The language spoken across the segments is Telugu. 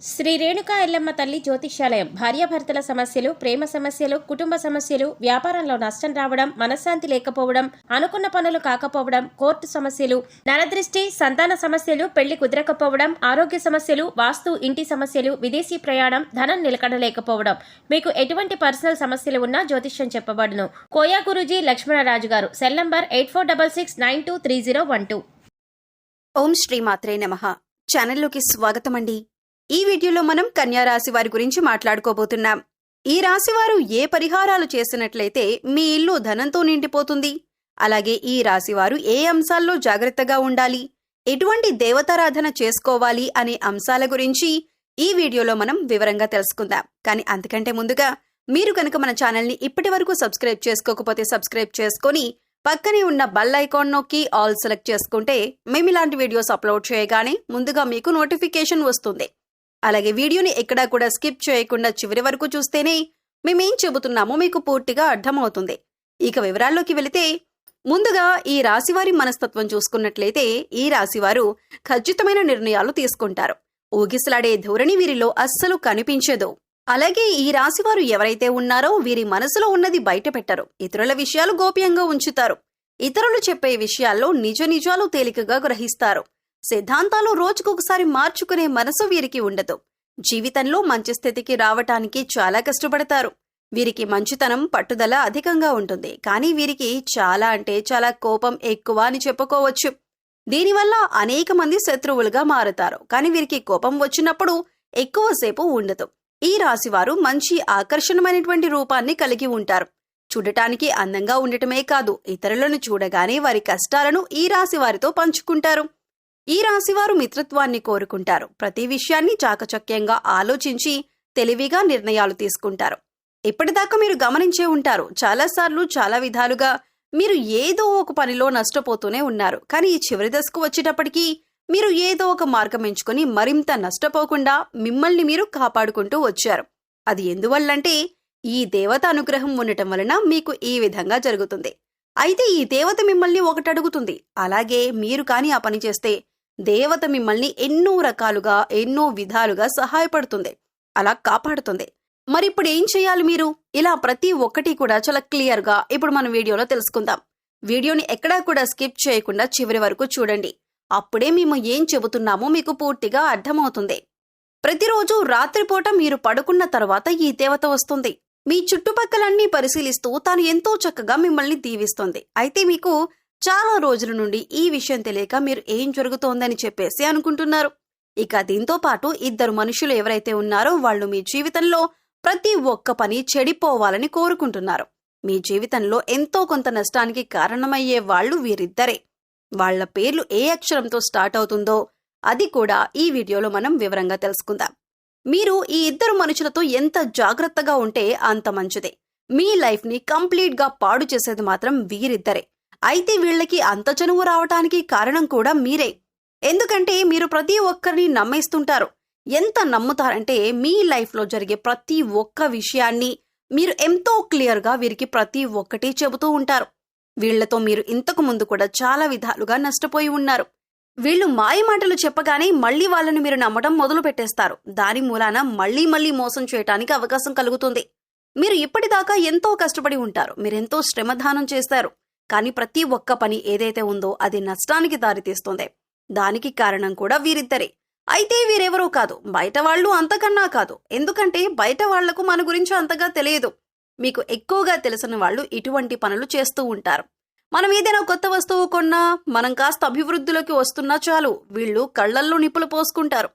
శ్రీ రేణుకా ఎల్లమ్మ తల్లి జ్యోతిష్యాలయం భార్యాభర్తల సమస్యలు, ప్రేమ సమస్యలు, కుటుంబ సమస్యలు, వ్యాపారంలో నష్టం రావడం, మనశ్శాంతి లేకపోవడం, అనుకున్న పనులు కాకపోవడం, కోర్టు సమస్యలు, నరదృష్టి, సంతాన సమస్యలు, పెళ్లి కుదరకపోవడం, ఆరోగ్య సమస్యలు, వాస్తు, ఇంటి సమస్యలు, విదేశీ ప్రయాణం, ధనం నిలకడలేకపోవడం, మీకు ఎటువంటి పర్సనల్ సమస్యలు ఉన్నా జ్యోతిష్యం చెప్పబడును. కోయా గురూజీ లక్ష్మణరాజు గారు. Cell number 8466923012. ఓం శ్రీ మాత్రే నమః. ఛానల్లోకి స్వాగతం అండి. ఈ వీడియోలో మనం కన్యా రాశి వారి గురించి మాట్లాడుకోబోతున్నాం. ఈ రాశివారు ఏ పరిహారాలు చేసినట్లయితే మీ ఇల్లు ధనంతో నిండిపోతుంది, అలాగే ఈ రాశివారు ఏ అంశాల్లో జాగ్రత్తగా ఉండాలి, ఎటువంటి దేవతారాధన చేసుకోవాలి అనే అంశాల గురించి ఈ వీడియోలో మనం వివరంగా తెలుసుకుందాం. కానీ అంతకంటే ముందుగా మీరు కనుక మన ఛానల్ని ఇప్పటి వరకు సబ్స్క్రైబ్ చేసుకోకపోతే సబ్స్క్రైబ్ చేసుకొని పక్కనే ఉన్న బెల్ ఐకాన్ నొక్కి ఆల్ సెలెక్ట్ చేసుకుంటే మేము ఇలాంటి వీడియోస్ అప్లోడ్ చేయగానే ముందుగా మీకు నోటిఫికేషన్ వస్తుంది. అలాగే వీడియోని ఎక్కడా కూడా స్కిప్ చేయకుండా చివరి వరకు చూస్తేనే మేమేం చెబుతున్నామో మీకు పూర్తిగా అర్థమవుతుంది. ఇక వివరాల్లోకి వెళితే ముందుగా ఈ రాశివారి మనస్తత్వం చూసుకున్నట్లయితే ఈ రాశివారు ఖచ్చితమైన నిర్ణయాలు తీసుకుంటారు. ఊగిసలాడే ధోరణి వీరిలో అస్సలు కనిపించదు. అలాగే ఈ రాశివారు ఎవరైతే ఉన్నారో వీరి మనసులో ఉన్నది బయట పెట్టరు. ఇతరుల విషయాలు గోప్యంగా ఉంచుతారు. ఇతరులు చెప్పే విషయాల్లో నిజాలు తేలికగా గ్రహిస్తారు. సిద్ధాంతాలు రోజుకొకసారి మార్చుకునే మనసు వీరికి ఉండదు. జీవితంలో మంచి స్థితికి రావటానికి చాలా కష్టపడతారు. వీరికి మంచితనం, పట్టుదల అధికంగా ఉంటుంది. కానీ వీరికి చాలా అంటే చాలా కోపం ఎక్కువ అని చెప్పుకోవచ్చు. దీనివల్ల అనేక మంది శత్రువులుగా మారుతారు. కానీ వీరికి కోపం వచ్చినప్పుడు ఎక్కువసేపు ఉండదు. ఈ రాశివారు మంచి ఆకర్షణమైనటువంటి రూపాన్ని కలిగి ఉంటారు. చూడటానికి అందంగా ఉండటమే కాదు, ఇతరులను చూడగానే వారి కష్టాలను ఈ రాశివారితో పంచుకుంటారు. ఈ రాశివారు మిత్రత్వాన్ని కోరుకుంటారు. ప్రతి విషయాన్ని చాకచక్యంగా ఆలోచించి తెలివిగా నిర్ణయాలు తీసుకుంటారు. ఇప్పటిదాకా మీరు గమనించే ఉంటారు, చాలాసార్లు చాలా విధాలుగా మీరు ఏదో ఒక పనిలో నష్టపోతూనే ఉన్నారు. కానీ ఈ చివరి దశకు వచ్చేటప్పటికీ మీరు ఏదో ఒక మార్గం ఎంచుకొని మరింత నష్టపోకుండా మిమ్మల్ని మీరు కాపాడుకుంటూ వచ్చారు. అది ఎందువల్లంటే ఈ దేవత అనుగ్రహం ఉండటం వలన మీకు ఈ విధంగా జరుగుతుంది. అయితే ఈ దేవత మిమ్మల్ని ఒకటి అడుగుతుంది. అలాగే మీరు కాని ఆ పని చేస్తే దేవత మిమ్మల్ని ఎన్నో రకాలుగా, ఎన్నో విధాలుగా సహాయపడుతుంది, అలా కాపాడుతుంది. మరి ఇప్పుడు ఏం చేయాలి మీరు? ఇలా ప్రతి ఒక్కటి కూడా చాలా క్లియర్ గా ఇప్పుడు మన వీడియోలో తెలుసుకుందాం. వీడియోని ఎక్కడా కూడా స్కిప్ చేయకుండా చివరి వరకు చూడండి. అప్పుడే మేము ఏం చెబుతున్నామో మీకు పూర్తిగా అర్థమవుతుంది. ప్రతిరోజు రాత్రిపూట మీరు పడుకున్న తర్వాత ఈ దేవత వస్తుంది. మీ చుట్టుపక్కలన్నీ పరిశీలిస్తూ తాను ఎంతో చక్కగా మిమ్మల్ని దీవిస్తుంది. అయితే మీకు చాలా రోజుల నుండి ఈ విషయం తెలియక మీరు ఏం జరుగుతోందని చెప్పేసి అనుకుంటున్నారు. ఇక దీంతో పాటు ఇద్దరు మనుషులు ఎవరైతే ఉన్నారో వాళ్ళు మీ జీవితంలో ప్రతి ఒక్క పని చెడిపోవాలని కోరుకుంటున్నారు. మీ జీవితంలో ఎంతో కొంత నష్టానికి కారణమయ్యే వాళ్ళు వీరిద్దరే. వాళ్ల పేర్లు ఏ అక్షరంతో స్టార్ట్ అవుతుందో అది కూడా ఈ వీడియోలో మనం వివరంగా తెలుసుకుందాం. మీరు ఈ ఇద్దరు మనుషులతో ఎంత జాగ్రత్తగా ఉంటే అంత మంచిదే. మీ లైఫ్ ని కంప్లీట్ గా పాడు చేసేది మాత్రం వీరిద్దరే. అయితే వీళ్ళకి అంత చనువు రావటానికి కారణం కూడా మీరే. ఎందుకంటే మీరు ప్రతి ఒక్కరిని నమ్మేస్తుంటారు. ఎంత నమ్ముతారంటే మీ లైఫ్ లో జరిగే ప్రతి ఒక్క విషయాన్ని మీరు ఎంతో క్లియర్ గా వీరికి ప్రతి ఒక్కటి చెబుతూ ఉంటారు. వీళ్లతో మీరు ఇంతకు ముందు కూడా చాలా విధాలుగా నష్టపోయి ఉన్నారు. వీళ్ళు మాయ మాటలు చెప్పగానే మళ్లీ వాళ్ళని మీరు నమ్మడం మొదలు పెట్టేస్తారు. దాని మూలాన మళ్లీ మోసం చేయటానికి అవకాశం కలుగుతుంది. మీరు ఇప్పటిదాకా ఎంతో కష్టపడి ఉంటారు. మీరెంతో శ్రమదానం చేస్తారు. కానీ ప్రతి ఒక్క పని ఏదైతే ఉందో అది నష్టానికి దారితీస్తుంది. దానికి కారణం కూడా వీరిద్దరే. అయితే వీరెవరూ కాదు, బయట వాళ్ళు అంతకన్నా కాదు. ఎందుకంటే బయట వాళ్లకు మన గురించి అంతగా తెలియదు. మీకు ఎక్కువగా తెలిసిన వాళ్ళు ఇటువంటి పనులు చేస్తూ ఉంటారు. మనం ఏదైనా కొత్త వస్తువు కొన్నా, మనం కాస్త అభివృద్ధిలోకి వస్తున్నా చాలు వీళ్ళు కళ్లల్లో నిప్పులు పోసుకుంటారు.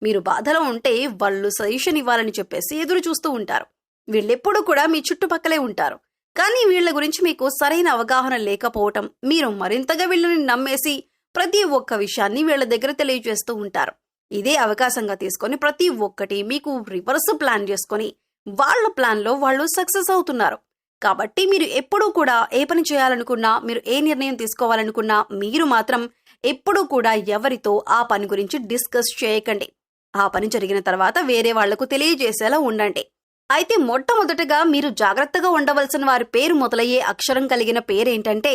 మీరు బాధలో ఉంటే వాళ్ళు సజెషన్ ఇవ్వాలని చెప్పేసి ఎదురు చూస్తూ ఉంటారు. వీళ్ళెప్పుడు కూడా మీ చుట్టుపక్కలే ఉంటారు. కానీ వీళ్ల గురించి మీకు సరైన అవగాహన లేకపోవటం, మీరు మరింతగా వీళ్ళని నమ్మేసి ప్రతి ఒక్క విషయాన్ని వీళ్ల దగ్గర తెలియజేస్తూ ఉంటారు. ఇదే అవకాశంగా తీసుకొని ప్రతి ఒక్కటి మీకు రివర్స్ ప్లాన్ చేసుకొని వాళ్ళ ప్లాన్లో వాళ్ళు సక్సెస్ అవుతున్నారు. కాబట్టి మీరు ఎప్పుడూ కూడా ఏ పని చేయాలనుకున్నా, మీరు ఏ నిర్ణయం తీసుకోవాలనుకున్నా మీరు మాత్రం ఎప్పుడూ కూడా ఎవరితో ఆ పని గురించి డిస్కస్ చేయకండి. ఆ పని జరిగిన తర్వాత వేరే వాళ్లకు తెలియజేసేలా ఉండండి. అయితే మొట్టమొదటగా మీరు జాగ్రత్తగా ఉండవలసిన వారి పేరు మొదలయ్యే అక్షరం కలిగిన పేరేంటంటే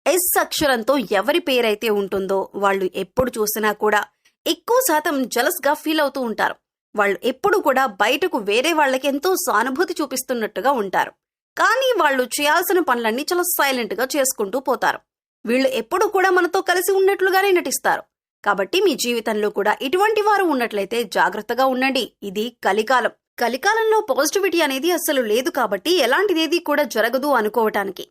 ఎస్ అక్షరంతో ఎవరి పేరైతే ఉంటుందో వాళ్ళు ఎప్పుడు చూసినా కూడా ఎక్కువ శాతం జలస్ గా ఫీల్ అవుతూ ఉంటారు. వాళ్ళు ఎప్పుడు కూడా బయటకు వేరే వాళ్ళకి ఎంతో సానుభూతి చూపిస్తున్నట్టుగా ఉంటారు. కానీ వాళ్ళు చేయాల్సిన పనులన్నీ చాలా సైలెంట్గా చేసుకుంటూ పోతారు. వీళ్ళు ఎప్పుడు కూడా మనతో కలిసి ఉన్నట్లుగానే నటిస్తారు. కాబట్టి మీ జీవితంలో కూడా ఇటువంటి వారు ఉన్నట్లయితే జాగ్రత్తగా ఉండండి. ఇది కలికాలం. కలికాలంలో పాజిటివిటీ అనేది అస్సలు లేదు కాబట్టి ఎలాంటిదేది కూడా జరగదు అనుకోవటానికి.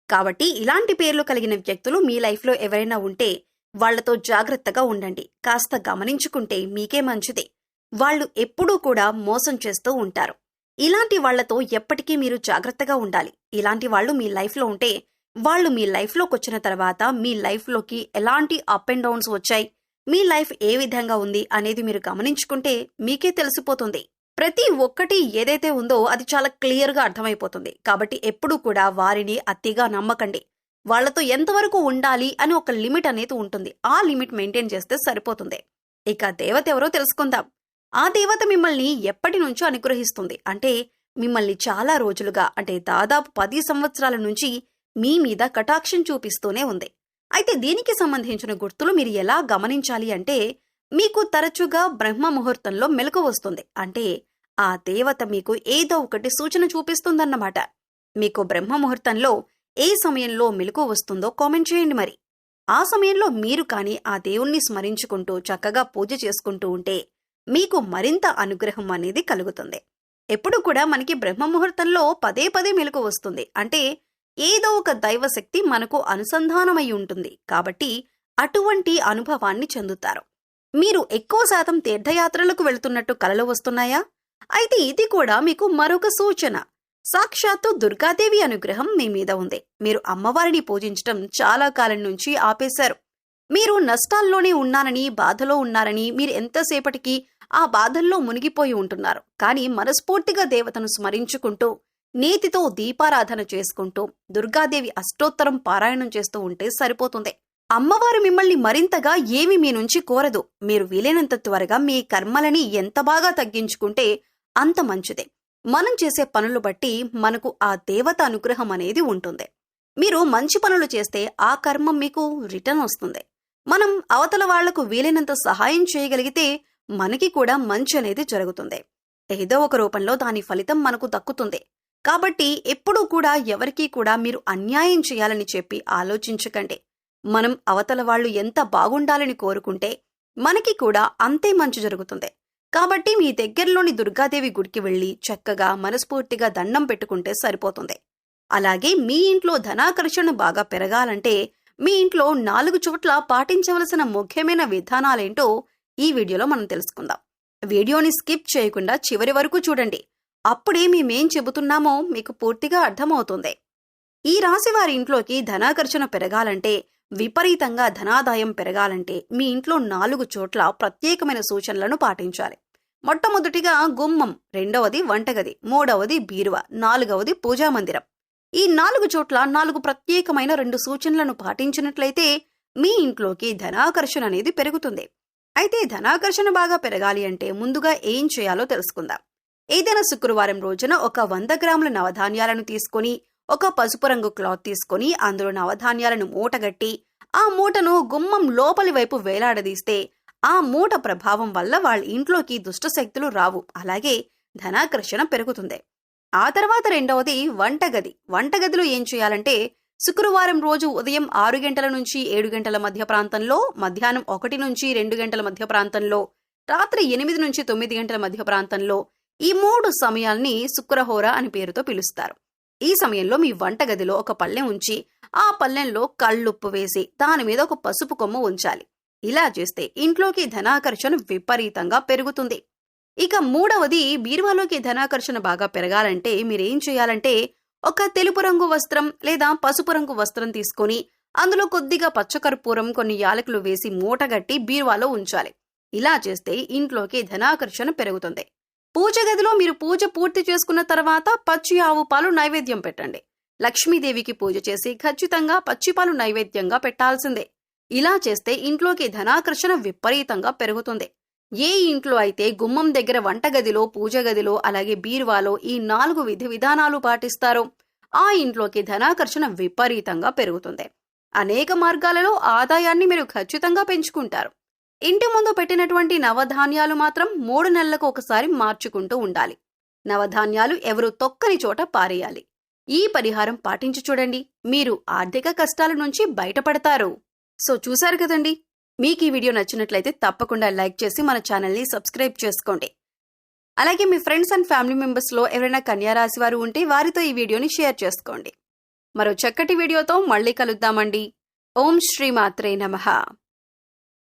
కాబట్టి ఇలాంటి పేర్లు కలిగిన వ్యక్తులు మీ లైఫ్లో ఎవరైనా ఉంటే వాళ్లతో జాగ్రత్తగా ఉండండి. కాస్త గమనించుకుంటే మీకే మంచిది. వాళ్ళు ఎప్పుడూ కూడా మోసం చేస్తూ ఉంటారు. ఇలాంటి వాళ్లతో ఎప్పటికీ మీరు జాగ్రత్తగా ఉండాలి. ఇలాంటి వాళ్ళు మీ లైఫ్లో ఉంటే వాళ్ళు మీ లైఫ్లోకి వచ్చిన తర్వాత మీ లైఫ్లోకి ఎలాంటి అప్ అండ్ డౌన్స్ వచ్చాయి, మీ లైఫ్ ఏ విధంగా ఉంది అనేది మీరు గమనించుకుంటే మీకే తెలిసిపోతుంది. ప్రతి ఒక్కటి ఏదైతే ఉందో అది చాలా క్లియర్గా అర్థమైపోతుంది. కాబట్టి ఎప్పుడూ కూడా వారిని అతిగా నమ్మకండి. వాళ్లతో ఎంతవరకు ఉండాలి అని ఒక లిమిట్ అనేది ఉంటుంది. ఆ లిమిట్ మెయింటైన్ చేస్తే సరిపోతుంది. ఇక దేవత ఎవరో తెలుసుకుందాం. ఆ దేవత మిమ్మల్ని ఎప్పటి నుంచో అనుగ్రహిస్తుంది. అంటే మిమ్మల్ని చాలా రోజులుగా, అంటే దాదాపు 10 సంవత్సరాల నుంచి మీ మీద కటాక్షం చూపిస్తూనే ఉంది. అయితే దీనికి సంబంధించిన గుర్తులు మీరు ఎలా గమనించాలి అంటే, మీకు తరచుగా బ్రహ్మ ముహూర్తంలో మెలకు వస్తుంది. అంటే ఆ దేవత మీకు ఏదో ఒకటి సూచన చూపిస్తుందన్నమాట. మీకు బ్రహ్మ ముహూర్తంలో ఏ సమయంలో మెలకు వస్తుందో కామెంట్ చేయండి. మరి ఆ సమయంలో మీరు కానీ ఆ దేవుణ్ణి స్మరించుకుంటూ చక్కగా పూజ చేసుకుంటూ ఉంటే మీకు మరింత అనుగ్రహం అనేది కలుగుతుంది. ఎప్పుడు కూడా మనకి బ్రహ్మ ముహూర్తంలో పదే పదే మెలకు వస్తుంది. అంటే ఏదో ఒక దైవశక్తి మనకు అనుసంధానమై ఉంటుంది. కాబట్టి అటువంటి అనుభవాన్ని చెందుతారు. మీరు ఎక్కువ శాతం తీర్థయాత్రలకు వెళుతున్నట్టు కలలు వస్తున్నాయా? అయితే ఇది కూడా మీకు మరొక సూచన. సాక్షాత్తు దుర్గాదేవి అనుగ్రహం మీ మీద ఉంది. మీరు అమ్మవారిని పూజించటం చాలా కాలం నుంచి ఆపేశారు. మీరు నష్టాల్లోనే ఉన్నారని, బాధలో ఉన్నారని, మీరు ఎంతసేపటికి ఆ బాధల్లో మునిగిపోయి ఉంటున్నారు. కానీ మనస్ఫూర్తిగా దేవతను స్మరించుకుంటూ, నీతితో దీపారాధన చేసుకుంటూ, దుర్గాదేవి అష్టోత్తరం పారాయణం చేస్తూ ఉంటే సరిపోతుంది. అమ్మవారు మిమ్మల్ని మరింతగా ఏమి మీ నుంచి కోరదు. మీరు వీలైనంత త్వరగా మీ కర్మలని ఎంత బాగా తగ్గించుకుంటే అంత మంచిదే. మనం చేసే పనులు బట్టి మనకు ఆ దేవత అనుగ్రహం అనేది ఉంటుంది. మీరు మంచి పనులు చేస్తే ఆ కర్మం మీకు రిటర్న్ వస్తుంది. మనం అవతల వాళ్లకు వీలైనంత సహాయం చేయగలిగితే మనకి కూడా మంచి అనేది జరుగుతుంది. ఏదో ఒక రూపంలో దాని ఫలితం మనకు దక్కుతుంది. కాబట్టి ఎప్పుడూ కూడా ఎవరికీ కూడా మీరు అన్యాయం చేయాలని చెప్పి ఆలోచించకండి. మనం అవతల వాళ్ళు ఎంత బాగుండాలని కోరుకుంటే మనకి కూడా అంతే మంచి జరుగుతుంది. కాబట్టి మీ దగ్గరలోని దుర్గాదేవి గుడికి వెళ్లి చక్కగా మనస్ఫూర్తిగా దండం పెట్టుకుంటే సరిపోతుంది. అలాగే మీ ఇంట్లో ధనాకర్షణ బాగా పెరగాలంటే మీ ఇంట్లో 4 చోట్ల పాటించవలసిన ముఖ్యమైన విధానాలేంటో ఈ వీడియోలో మనం తెలుసుకుందాం. వీడియోని స్కిప్ చేయకుండా చివరి వరకు చూడండి. అప్పుడే మేమేం చెబుతున్నామో మీకు పూర్తిగా అర్థమవుతుంది. ఈ రాశి వారి ఇంట్లోకి ధనాకర్షణ పెరగాలంటే, విపరీతంగా ధనాదాయం పెరగాలంటే మీ ఇంట్లో 4 చోట్ల ప్రత్యేకమైన సూచనలను పాటించాలి. మొట్టమొదటిగా గుమ్మం, రెండవది వంటగది, మూడవది బీరువా, నాలుగవది పూజామందిరం. ఈ 4 చోట్ల 4 ప్రత్యేకమైన 2 సూచనలను పాటించినట్లయితే మీ ఇంట్లోకి ధనాకర్షణ అనేది పెరుగుతుంది. అయితే ధనాకర్షణ బాగా పెరగాలి అంటే ముందుగా ఏం చేయాలో తెలుసుకుందాం. ఏదైనా శుక్రవారం రోజున ఒక 100 గ్రాముల నవధాన్యాలను తీసుకొని, ఒక పసుపు రంగు క్లాత్ తీసుకొని అందులో నవధాన్యాలను మూటగట్టి ఆ మూటను గుమ్మం లోపలి వైపు వేలాడదీస్తే ఆ మూట ప్రభావం వల్ల వాళ్ళ ఇంట్లోకి దుష్టశక్తులు రావు. అలాగే ధనాకర్షణ పెరుగుతుంది. ఆ తర్వాత రెండవది వంటగది. వంటగదిలో ఏం చేయాలంటే శుక్రవారం రోజు ఉదయం 6 గంటల నుంచి 7 గంటల మధ్య ప్రాంతంలో, మధ్యాహ్నం 1 నుంచి 2 గంటల మధ్య ప్రాంతంలో, రాత్రి 8 నుంచి 9 గంటల మధ్య ప్రాంతంలో, ఈ 3 సమయాల్ని శుక్రహోర అని పేరుతో పిలుస్తారు. ఈ సమయంలో మీ వంటగదిలో ఒక పళ్ళెం ఉంచి ఆ పళ్ళెంలో కళ్ళుప్పు వేసి దాని మీద ఒక పసుపు కొమ్ము ఉంచాలి. ఇలా చేస్తే ఇంట్లోకి ధనాకర్షణ విపరీతంగా పెరుగుతుంది. ఇక మూడవది బీరువాలోకి ధనాకర్షణ బాగా పెరగాలంటే మీరేం చేయాలంటే ఒక తెలుపు రంగు వస్త్రం లేదా పసుపు రంగు వస్త్రం తీసుకొని అందులో కొద్దిగా పచ్చకర్పూరం, కొన్ని యాలకులు వేసి మూటగట్టి బీరువాలో ఉంచాలి. ఇలా చేస్తే ఇంట్లోకి ధనాకర్షణ పెరుగుతుంది. పూజ గదిలో మీరు పూజ పూర్తి చేసుకున్న తర్వాత పచ్చి ఆవు పాలు నైవేద్యం పెట్టండి. లక్ష్మీదేవికి పూజ చేసి ఖచ్చితంగా పచ్చిపాలు నైవేద్యంగా పెట్టాల్సిందే. ఇలా చేస్తే ఇంట్లోకి ధనాకర్షణ విపరీతంగా పెరుగుతుంది. ఏ ఇంట్లో అయితే గుమ్మం దగ్గర, వంటగదిలో, పూజ గదిలో, అలాగే బీరువాలో ఈ 4 విధి విధానాలు పాటిస్తారో ఆ ఇంట్లోకి ధనాకర్షణ విపరీతంగా పెరుగుతుంది. అనేక మార్గాలలో ఆదాయాన్ని మీరు ఖచ్చితంగా పెంచుకుంటారు. ఇంటి ముందు పెట్టినటువంటి నవధాన్యాలు మాత్రం 3 నెలలకు ఒకసారి మార్చుకుంటూ ఉండాలి. నవధాన్యాలు ఎవరు తొక్కని చోట పారేయాలి. ఈ పరిహారం పాటించి చూడండి, మీరు ఆర్థిక కష్టాల నుంచి బయటపడతారు. సో చూశారు కదండి, మీకు ఈ వీడియో నచ్చినట్లయితే తప్పకుండా లైక్ చేసి మన ఛానల్ని సబ్స్క్రైబ్ చేసుకోండి. అలాగే మీ ఫ్రెండ్స్ అండ్ ఫ్యామిలీ మెంబర్స్లో ఎవరైనా కన్యా రాశి వారు ఉంటే వారితో ఈ వీడియోని షేర్ చేసుకోండి. మరో చక్కటి వీడియోతో మళ్ళీ కలుద్దామండి. ఓం శ్రీ మాత్రే నమః.